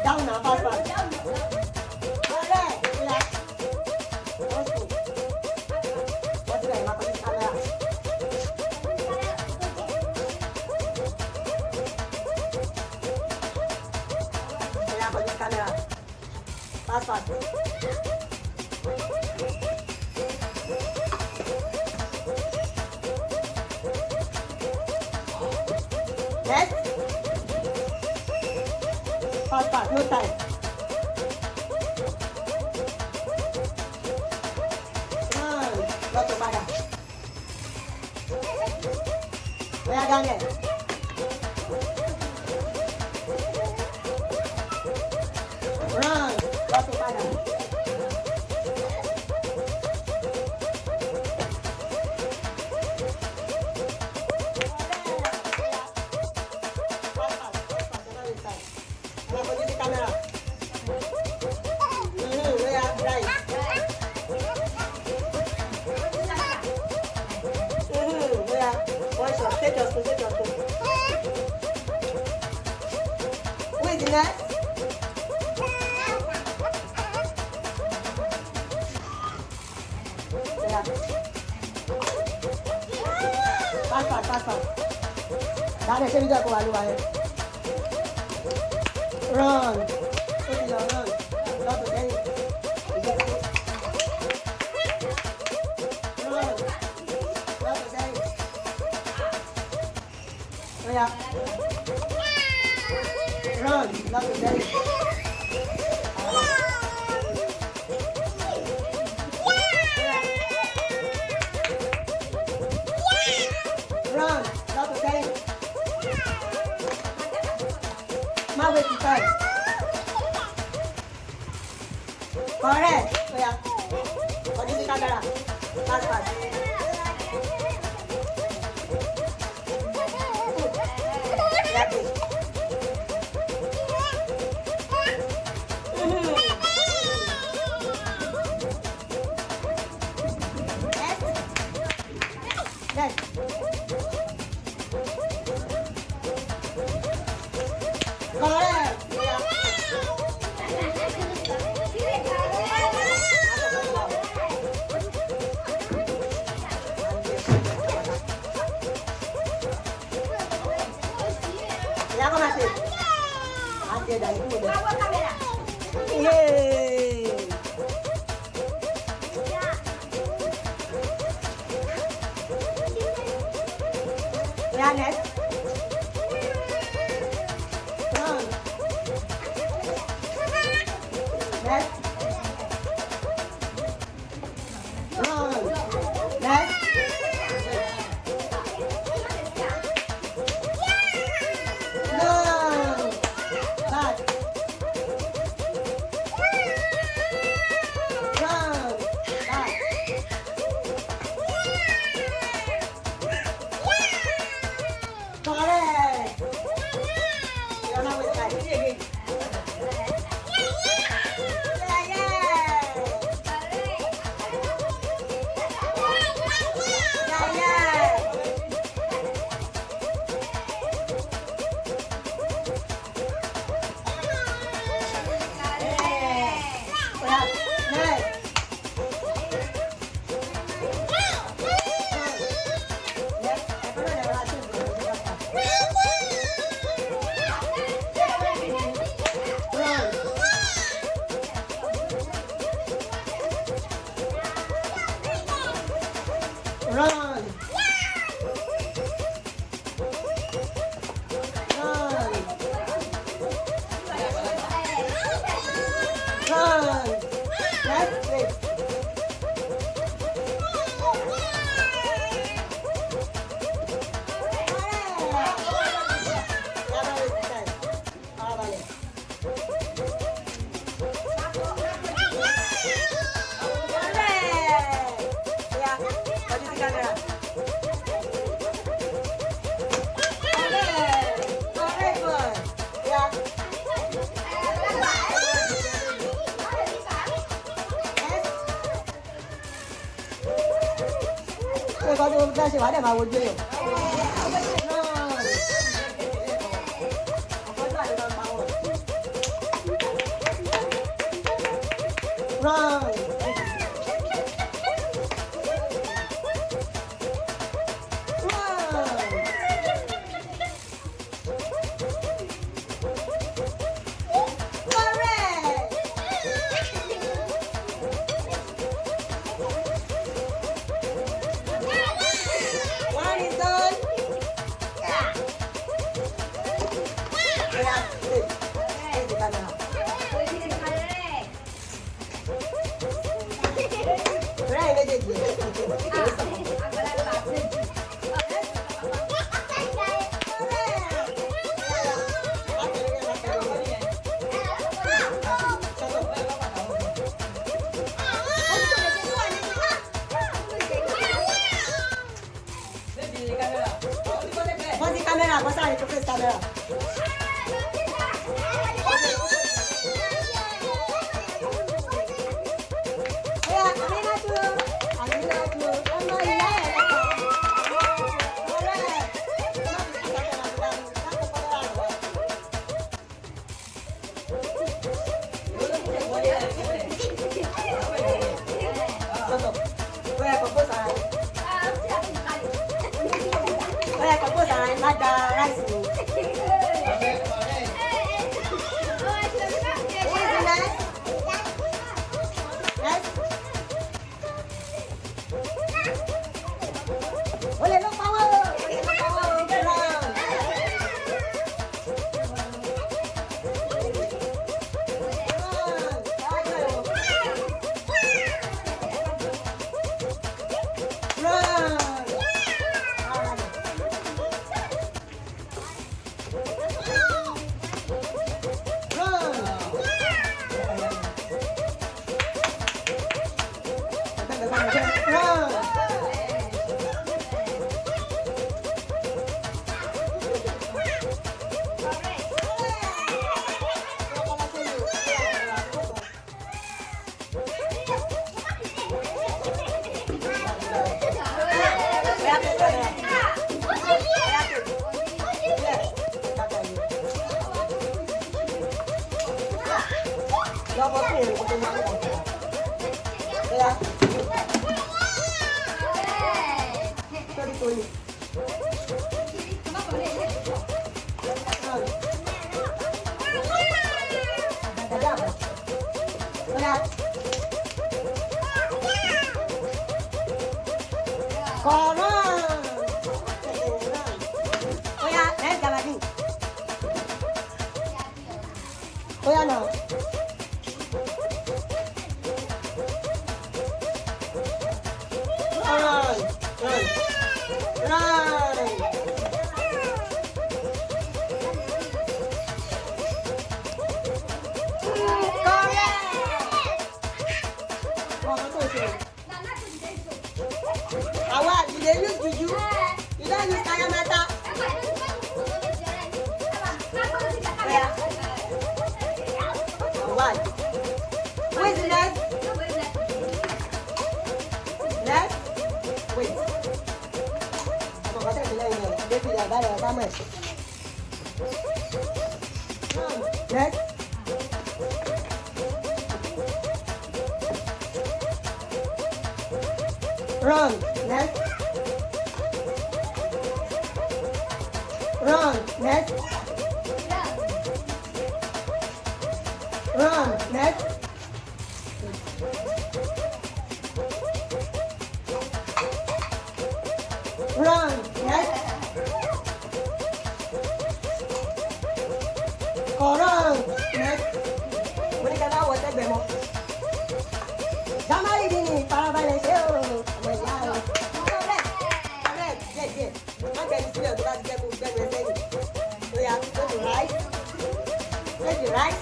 Down now, fast, fast. Alright, relax. That's good. What's the name? I'll put this camera. Yeah, put this camera. Fast, fast. Yes? Fast, fast, no time. Run, not to bother. Where Daniel? Run, not to bother. Who is next? Fast, fast, fast, fast. Dale, se video ko aluwa eh. Run. Run. Not to say. Run. Not to say. Yeah. Run. Not to say. Run. Not to say. Move it first. Correct. Yeah. What is the camera? Fast, fast. Yeah, please. Yes. Correct. Yeah. Ya ko masih. Ate dahil ko. Yay! Ya, next. Run. Next. Run. Next. No. Back. Run. Back. Correct. You're not with that. Yeah, Run. Run. That's it. 가지고 다시 말해 봐 원줘요. Run. Pose kamera, pose aí, que eu fiz kamera. Run, next. Run, next. Run, next. Run, next. Run, next. Boleh kata awak tak bemo. Zaman ini para balai seo. Right?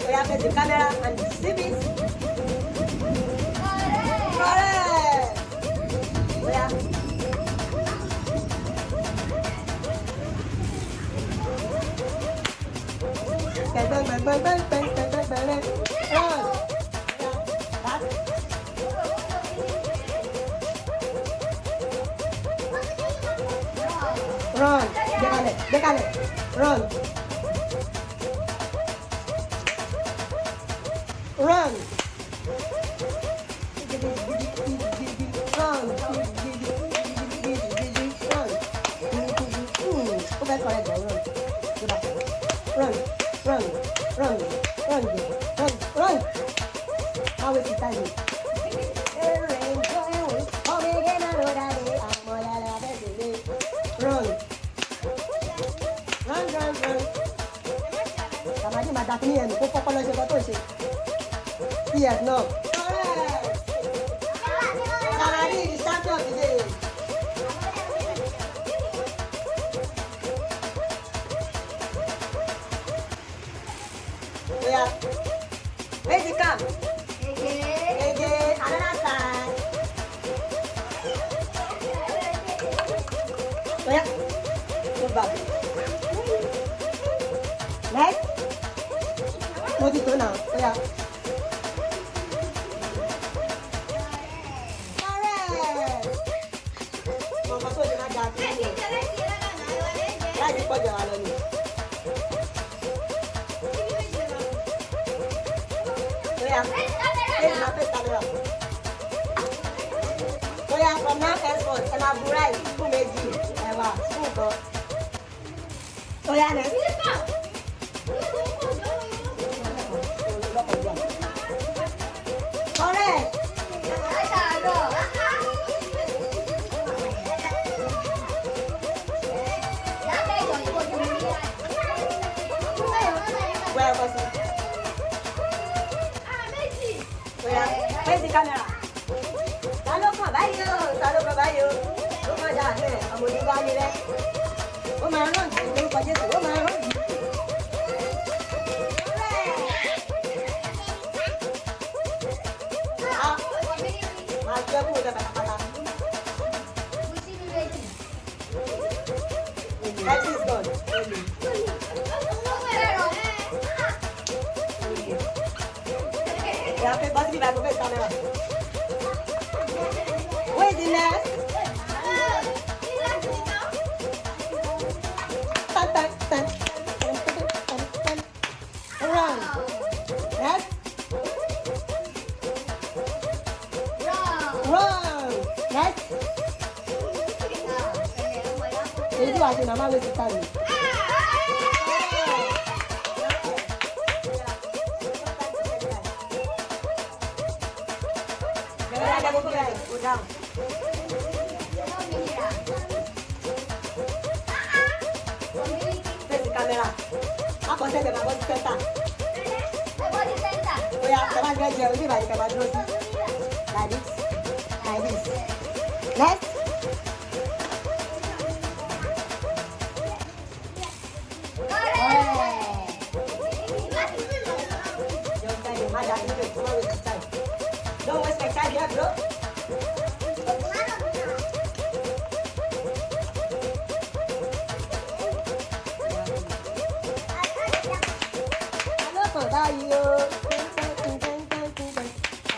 We have the camera and the civics. Correct. We have. Run. Déjale. Run. Run. Run. Go back correct. Run. Go back. Run. Run. Run. Run. Run. Run. How is it time? Run. Run, run, run. Tàbí máa dàkí ní ẹnu kó kọ́kọ́ lọ ṣe kọ́ tó ṣe. Yes, no. Correct. Tàbí is champion today. Yeah. Where's it come? Again. Another time. Yeah. Go back. Next. Mo ti tó náà. Yeah. Correct. Mọ̀mọ́ tó ṣe máa dà sí ilé. Láti pọ̀jọ̀ wa lọ ni. Yeah. This is my first camera. Yeah, from now henceforth, ẹ máa bu rice fún méjì, ẹ̀wà fún nǹkan. Yeah, next. Correct. Where was it? Where's the camera? Ta ló kàn báyìí o? Ta ló kàn báyìí o? Ó máa dà ẹ̀ àmọ̀dé bá mi rẹ̀. Ó máa rán jù lórúkọ Jésù. Ó máa rán jù. Máa jẹ́ kúrò lẹ́ pátápátá. That is God. Yeah, okay, boss, give me my camera. Where is the next? Tan, tan, tan. Run. Next. Run. Next. Èyí tí wàá ṣe màmá ló ti ta mi. Go down. Face the camera. Má kọ́ sẹ́sẹ̀ máa bọ́ sí sẹ́ńtà. Oya, ẹ máa gbẹ́ jẹun ní ìbàdí kẹ́ máa dúró sí. Like this. Like this. Next. Don't waste my time here, bro. Báyìí o,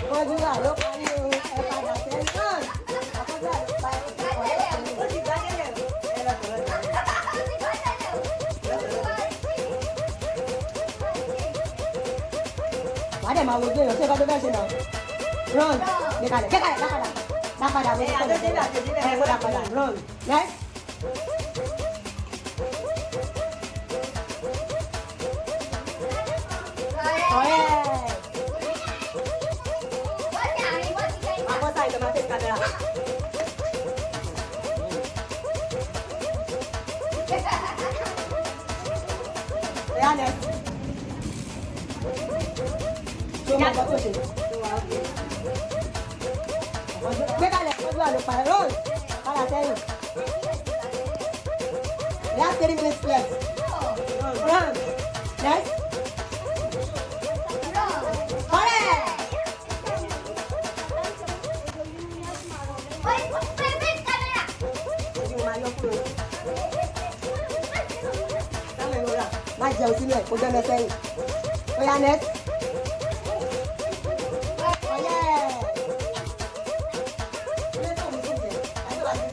àkọ́jú àlọ́ parí o, ẹ padà tẹ́sán, àkọ́jú àlọ́ parí o, ó ti gbá délẹ̀ o, ẹ lọ tọ̀rọ̀ tọ̀rọ̀. Wàá dẹ̀ máa wo gbé yàn ṣé kọ́ tó fẹ́ ṣe náà. Run, gbé kalẹ̀, lápadà, lápadà, mo ti kọ́ ẹ̀ kó lápadà, run, next. Gbé kalẹ̀ ojú àlùpà roll padà sẹ́yìn. We have 3 minutes left. Run. Next. Má jẹun sílẹ̀ kó jẹ́ mẹ́sẹ́yìn. Ó yá next.